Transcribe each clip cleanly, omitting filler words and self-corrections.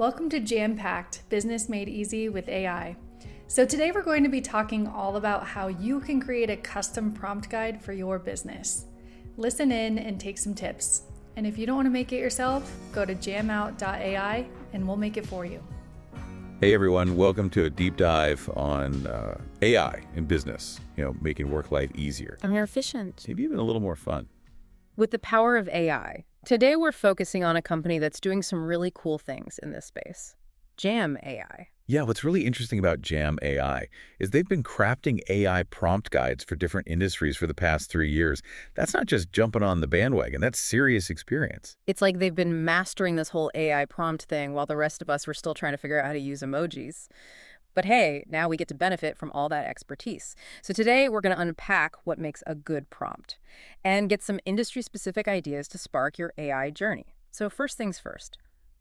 Welcome to Jam-Packed Business Made Easy with AI. So today we're going to be talking all about how you can create a custom prompt guide for your business. Listen in and take some tips. And if you don't want to make it yourself, go to jamout.ai and we'll make it for you. Hey everyone, welcome to a deep dive on AI in business, making work life easier. And more efficient. Maybe even a little more fun. With the power of AI. Today we're focusing on a company that's doing some really cool things in this space. Jam AI. Yeah, what's really interesting about Jam AI is they've been crafting AI prompt guides for different industries for the past 3 years. That's not just jumping on the bandwagon, that's serious experience. It's like they've been mastering this whole AI prompt thing while the rest of us were still trying to figure out how to use emojis. But hey, now we get to benefit from all that expertise. So today we're going to unpack what makes a good prompt and get some industry-specific ideas to spark your AI journey. So first things first,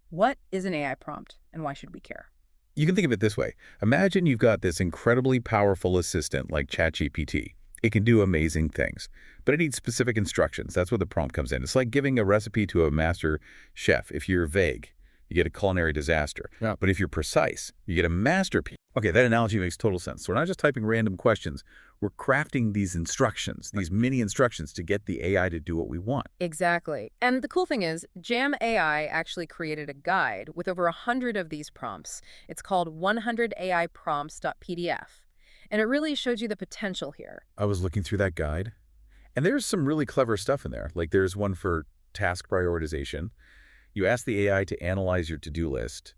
what is an AI prompt and why should we care? You can think of it this way. Imagine you've got this incredibly powerful assistant like ChatGPT. It can do amazing things, but it needs specific instructions. That's where the prompt comes in. It's like giving a recipe to a master chef. If you're vague, you get a culinary disaster. Yeah. But if you're precise, you get a masterpiece. Okay, that analogy makes total sense. So we're not just typing random questions. We're crafting these instructions, these mini instructions to get the AI to do what we want. Exactly. And the cool thing is, Jam AI actually created a guide with over 100 of these prompts. It's called 100aiprompts.pdf. And it really shows you the potential here. I was looking through that guide, and there's some really clever stuff in there. Like there's one for task prioritization. You ask the AI to analyze your to-do list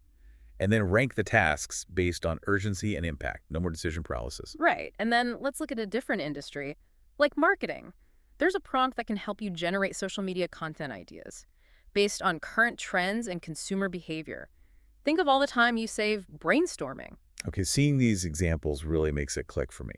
and then rank the tasks based on urgency and impact. No more decision paralysis. Right. And then let's look at a different industry, like marketing. There's a prompt that can help you generate social media content ideas based on current trends and consumer behavior. Think of all the time you save brainstorming. Okay, seeing these examples really makes it click for me.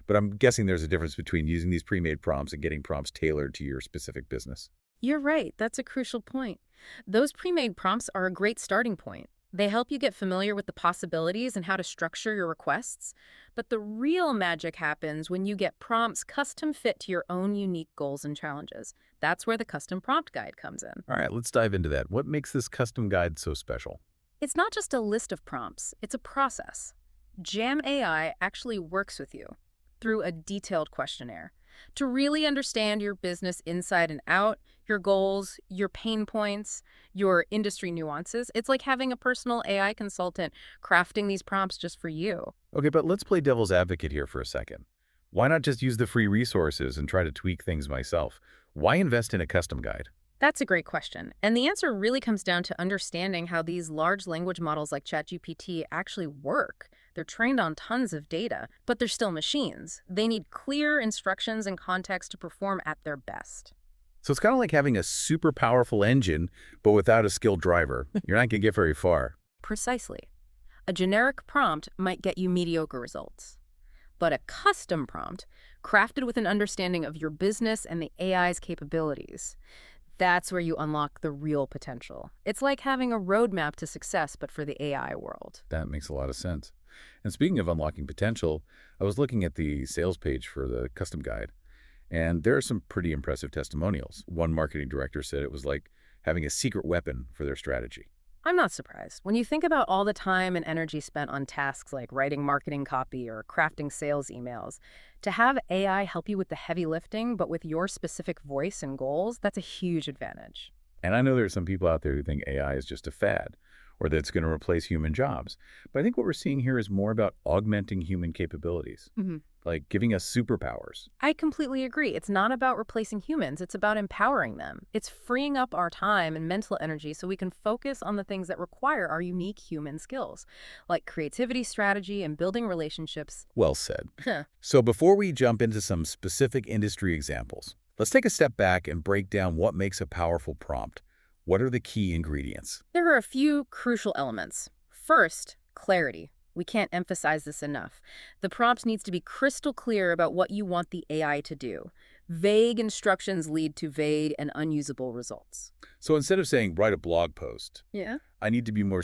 But I'm guessing there's a difference between using these pre-made prompts and getting prompts tailored to your specific business. You're right. That's a crucial point. Those pre-made prompts are a great starting point. They help you get familiar with the possibilities and how to structure your requests. But the real magic happens when you get prompts custom fit to your own unique goals and challenges. That's where the custom prompt guide comes in. All right, let's dive into that. What makes this custom guide so special? It's not just a list of prompts, it's a process. Jam AI actually works with you through a detailed questionnaire to really understand your business inside and out, your goals, your pain points, your industry nuances. It's like having a personal AI consultant crafting these prompts just for you. Okay, but let's play devil's advocate here for a second. Why not just use the free resources and try to tweak things myself? Why invest in a custom guide? That's a great question. And the answer really comes down to understanding how these large language models like ChatGPT actually work. They're trained on tons of data, but they're still machines. They need clear instructions and context to perform at their best. So it's kind of like having a super powerful engine, but without a skilled driver. You're not going to get very far. Precisely. A generic prompt might get you mediocre results. But a custom prompt, crafted with an understanding of your business and the AI's capabilities, that's where you unlock the real potential. It's like having a roadmap to success, but for the AI world. That makes a lot of sense. And speaking of unlocking potential, I was looking at the sales page for the custom guide, and there are some pretty impressive testimonials. One marketing director said it was like having a secret weapon for their strategy. I'm not surprised. When you think about all the time and energy spent on tasks like writing marketing copy or crafting sales emails, to have AI help you with the heavy lifting, but with your specific voice and goals, that's a huge advantage. And I know there are some people out there who think AI is just a fad, or that it's going to replace human jobs. But I think what we're seeing here is more about augmenting human capabilities, like giving us superpowers. I completely agree. It's not about replacing humans. It's about empowering them. It's freeing up our time and mental energy so we can focus on the things that require our unique human skills, like creativity, strategy, and building relationships. Well said. So before we jump into some specific industry examples, let's take a step back and break down what makes a powerful prompt. What are the key ingredients? There are a few crucial elements. First, clarity. We can't emphasize this enough. The prompt needs to be crystal clear about what you want the AI to do. Vague instructions lead to vague and unusable results. So instead of saying, write a blog post, Yeah? I need to be more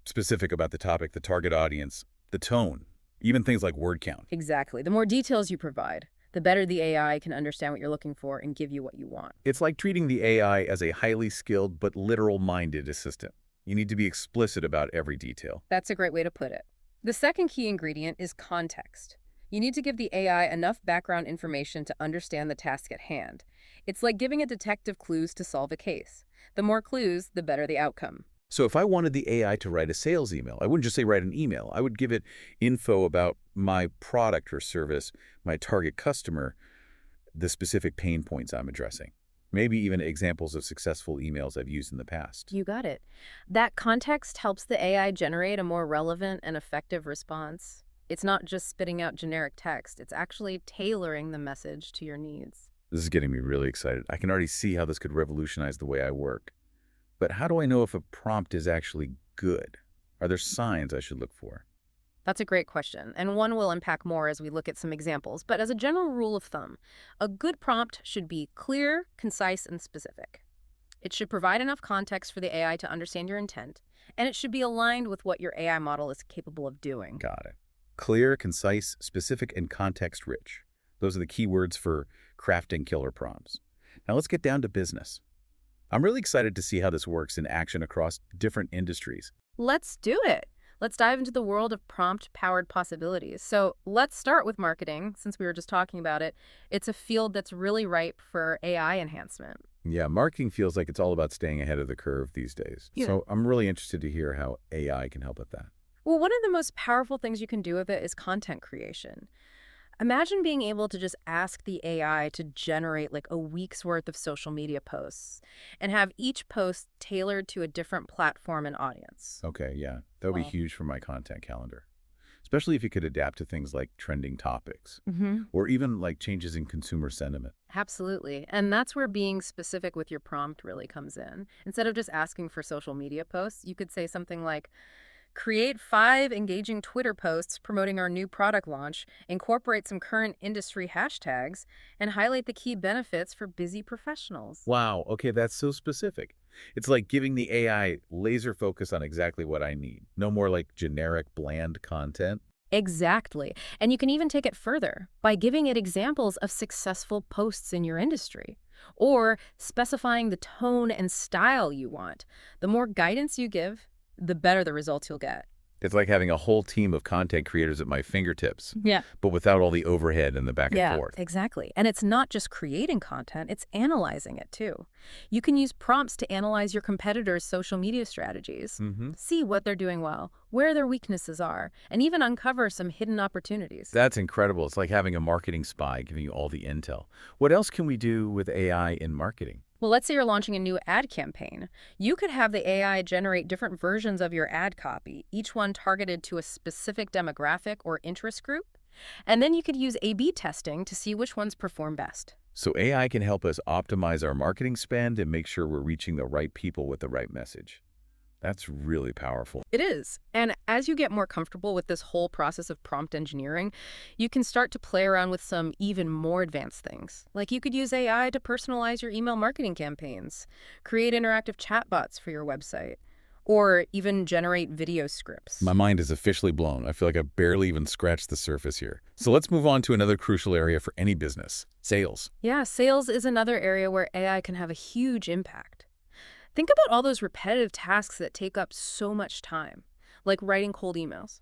specific about the topic, the target audience, the tone, even things like word count. Exactly. The more details you provide, the better the AI can understand what you're looking for and give you what you want. It's like treating the AI as a highly skilled but literal-minded assistant. You need to be explicit about every detail. That's a great way to put it. The second key ingredient is context. You need to give the AI enough background information to understand the task at hand. It's like giving a detective clues to solve a case. The more clues, the better the outcome. So if I wanted the AI to write a sales email, I wouldn't just say write an email. I would give it info about my product or service, my target customer, the specific pain points I'm addressing. Maybe even examples of successful emails I've used in the past. You got it. That context helps the AI generate a more relevant and effective response. It's not just spitting out generic text, it's actually tailoring the message to your needs. This is getting me really excited. I can already see how this could revolutionize the way I work. But how do I know if a prompt is actually good? Are there signs I should look for? That's a great question, and one we'll unpack more as we look at some examples. But as a general rule of thumb, a good prompt should be clear, concise, and specific. It should provide enough context for the AI to understand your intent, and it should be aligned with what your AI model is capable of doing. Got it. Clear, concise, specific, and context-rich. Those are the key words for crafting killer prompts. Now let's get down to business. I'm really excited to see how this works in action across different industries. Let's do it. Let's dive into the world of prompt-powered possibilities. So let's start with marketing, since we were just talking about it. It's a field that's really ripe for AI enhancement. Yeah, marketing feels like it's all about staying ahead of the curve these days. Yeah. So I'm really interested to hear how AI can help with that. Well, one of the most powerful things you can do with it is content creation. Imagine being able to just ask the AI to generate like a week's worth of social media posts and have each post tailored to a different platform and audience. Okay, yeah, that would be Wow. huge for my content calendar, especially if you could adapt to things like trending topics or even like changes in consumer sentiment. Absolutely. And that's where being specific with your prompt really comes in. Instead of just asking for social media posts, you could say something like, create 5 engaging Twitter posts promoting our new product launch, incorporate some current industry hashtags, and highlight the key benefits for busy professionals. Wow, okay, that's so specific. It's like giving the AI laser focus on exactly what I need. No more like generic, bland content. Exactly. And you can even take it further by giving it examples of successful posts in your industry, or specifying the tone and style you want. The more guidance you give, the better the results you'll get. It's like having a whole team of content creators at my fingertips, Yeah. but without all the overhead and the back and forth. Exactly. And it's not just creating content, it's analyzing it too. You can use prompts to analyze your competitors' social media strategies, see what they're doing well, where their weaknesses are, and even uncover some hidden opportunities. That's incredible. It's like having a marketing spy giving you all the intel. What else can we do with AI in marketing? Well, let's say you're launching a new ad campaign. You could have the AI generate different versions of your ad copy, each one targeted to a specific demographic or interest group. And then you could use A/B testing to see which ones perform best. So AI can help us optimize our marketing spend and make sure we're reaching the right people with the right message. That's really powerful. It is. And as you get more comfortable with this whole process of prompt engineering, you can start to play around with some even more advanced things. Like you could use AI to personalize your email marketing campaigns, create interactive chatbots for your website, or even generate video scripts. My mind is officially blown. I feel like I've barely even scratched the surface here. So let's move on to another crucial area for any business, sales. Yeah, sales is another area where AI can have a huge impact. Think about all those repetitive tasks that take up so much time, like writing cold emails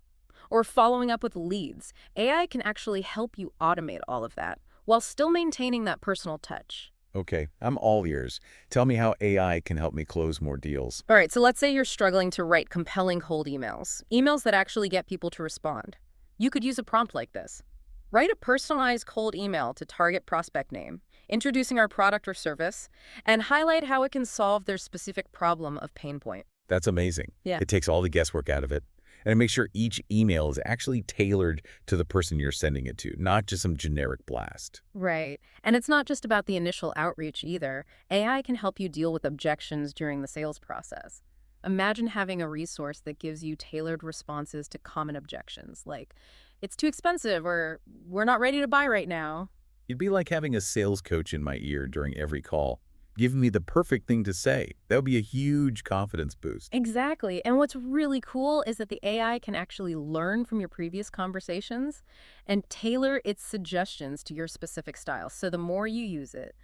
or following up with leads. AI can actually help you automate all of that while still maintaining that personal touch. Okay, I'm all ears. Tell me how AI can help me close more deals. All right, so let's say you're struggling to write compelling cold emails that actually get people to respond. You could use a prompt like this. Write a personalized cold email to target prospect name, introducing our product or service, and highlight how it can solve their specific problem of pain point. That's amazing. Yeah. It takes all the guesswork out of it. And it makes sure each email is actually tailored to the person you're sending it to, not just some generic blast. Right. And it's not just about the initial outreach either. AI can help you deal with objections during the sales process. Imagine having a resource that gives you tailored responses to common objections, like, it's too expensive, or we're not ready to buy right now. It'd be like having a sales coach in my ear during every call, giving me the perfect thing to say. That would be a huge confidence boost. Exactly. And what's really cool is that the AI can actually learn from your previous conversations and tailor its suggestions to your specific style. So the more you use it,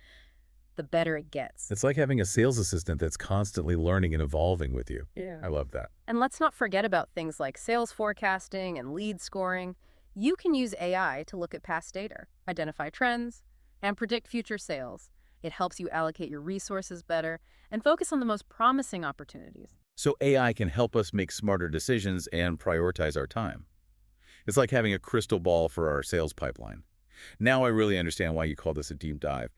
the better it gets. It's like having a sales assistant that's constantly learning and evolving with you. Yeah. I love that. And let's not forget about things like sales forecasting and lead scoring. You can use AI to look at past data, identify trends, and predict future sales. It helps you allocate your resources better and focus on the most promising opportunities. So AI can help us make smarter decisions and prioritize our time. It's like having a crystal ball for our sales pipeline. Now I really understand why you call this a deep dive.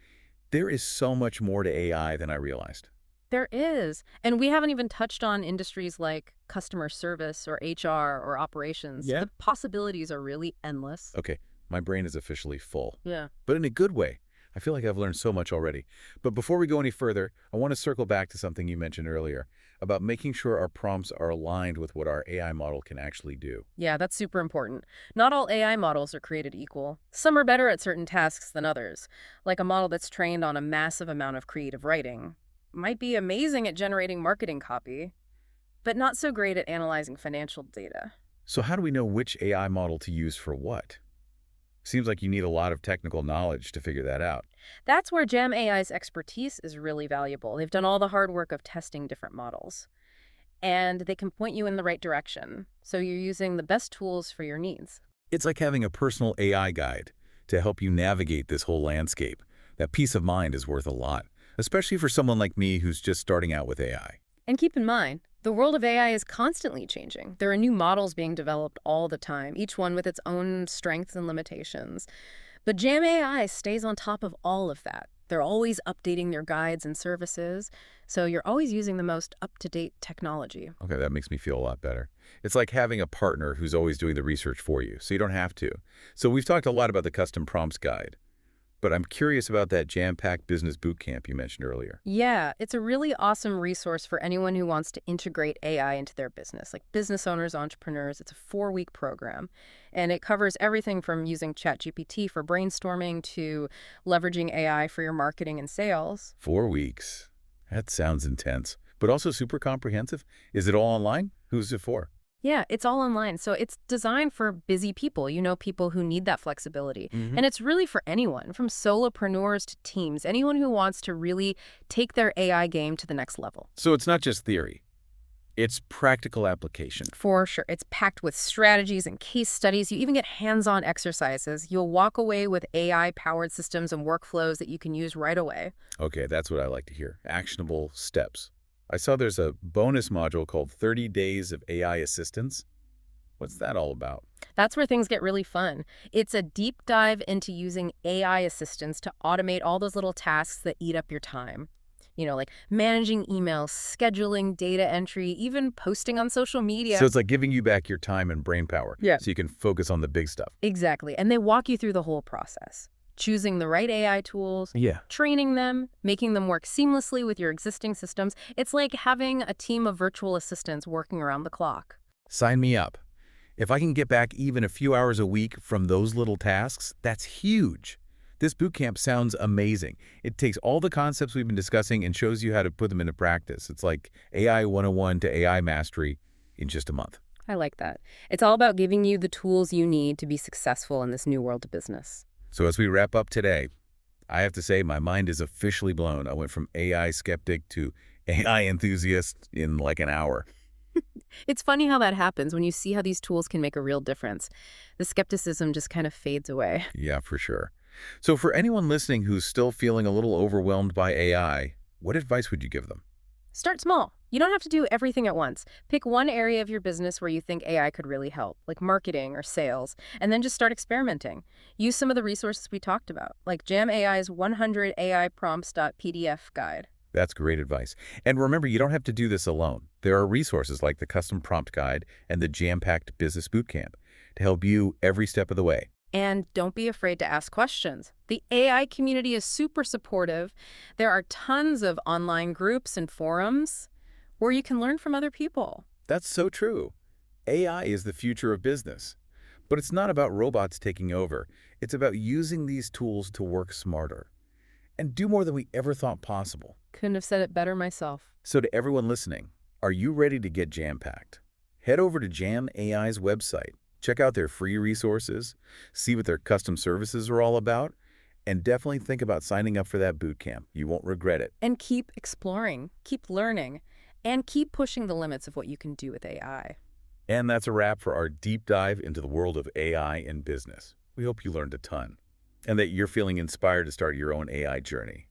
There is so much more to AI than I realized. There is. And we haven't even touched on industries like customer service or HR or operations. Yeah? The possibilities are really endless. Okay, my brain is officially full, Yeah. but in a good way. I feel like I've learned so much already. But before we go any further, I want to circle back to something you mentioned earlier about making sure our prompts are aligned with what our AI model can actually do. Yeah, that's super important. Not all AI models are created equal. Some are better at certain tasks than others. Like a model that's trained on a massive amount of creative writing might be amazing at generating marketing copy, but not so great at analyzing financial data. So how do we know which AI model to use for what? Seems like you need a lot of technical knowledge to figure that out. That's where Gem AI's expertise is really valuable. They've done all the hard work of testing different models, and they can point you in the right direction, so you're using the best tools for your needs. It's like having a personal AI guide to help you navigate this whole landscape. That peace of mind is worth a lot, especially for someone like me who's just starting out with AI. And keep in mind, the world of AI is constantly changing. There are new models being developed all the time, each one with its own strengths and limitations. But Jam AI stays on top of all of that. They're always updating their guides and services, so you're always using the most up-to-date technology. Okay, that makes me feel a lot better. It's like having a partner who's always doing the research for you, so you don't have to. So we've talked a lot about the custom prompts guide, but I'm curious about that jam-packed business bootcamp you mentioned earlier. Yeah, it's a really awesome resource for anyone who wants to integrate AI into their business, like business owners, entrepreneurs. It's a 4-week program, and it covers everything from using ChatGPT for brainstorming to leveraging AI for your marketing and sales. 4 weeks. That sounds intense, but also super comprehensive. Is it all online? Who's it for? Yeah, it's all online. So it's designed for busy people, people who need that flexibility. And it's really for anyone, from solopreneurs to teams, anyone who wants to really take their AI game to the next level. So it's not just theory. It's practical application. For sure. It's packed with strategies and case studies. You even get hands-on exercises. You'll walk away with AI-powered systems and workflows that you can use right away. Okay, that's what I like to hear. Actionable steps. I saw there's a bonus module called 30 Days of AI Assistance. What's that all about? That's where things get really fun. It's a deep dive into using AI assistants to automate all those little tasks that eat up your time. Like managing emails, scheduling, data entry, even posting on social media. So it's like giving you back your time and brain power. Yeah. So you can focus on the big stuff. Exactly. And they walk you through the whole process. Choosing the right AI tools, Yeah. training them, making them work seamlessly with your existing systems. It's like having a team of virtual assistants working around the clock. Sign me up. If I can get back even a few hours a week from those little tasks, that's huge. This bootcamp sounds amazing. It takes all the concepts we've been discussing and shows you how to put them into practice. It's like AI 101 to AI mastery in just a month. I like that. It's all about giving you the tools you need to be successful in this new world of business. So as we wrap up today, I have to say my mind is officially blown. I went from AI skeptic to AI enthusiast in like an hour. It's funny how that happens when you see how these tools can make a real difference. The skepticism just kind of fades away. Yeah, for sure. So for anyone listening who's still feeling a little overwhelmed by AI, what advice would you give them? Start small. You don't have to do everything at once. Pick one area of your business where you think AI could really help, like marketing or sales, and then just start experimenting. Use some of the resources we talked about, like Jam AI's 100 AI prompts.pdf guide. That's great advice. And remember, you don't have to do this alone. There are resources like the Custom Prompt Guide and the Jam-Packed Business Bootcamp to help you every step of the way. And don't be afraid to ask questions. The AI community is super supportive. There are tons of online groups and forums where you can learn from other people. That's so true. AI is the future of business. But it's not about robots taking over. It's about using these tools to work smarter and do more than we ever thought possible. Couldn't have said it better myself. So to everyone listening, are you ready to get jam-packed? Head over to Jam AI's website. Check out their free resources, see what their custom services are all about, And definitely think about signing up for that boot camp. You won't regret it. And keep exploring, keep learning, and keep pushing the limits of what you can do with AI. And that's a wrap for our deep dive into the world of AI in business. We hope you learned a ton and that you're feeling inspired to start your own AI journey.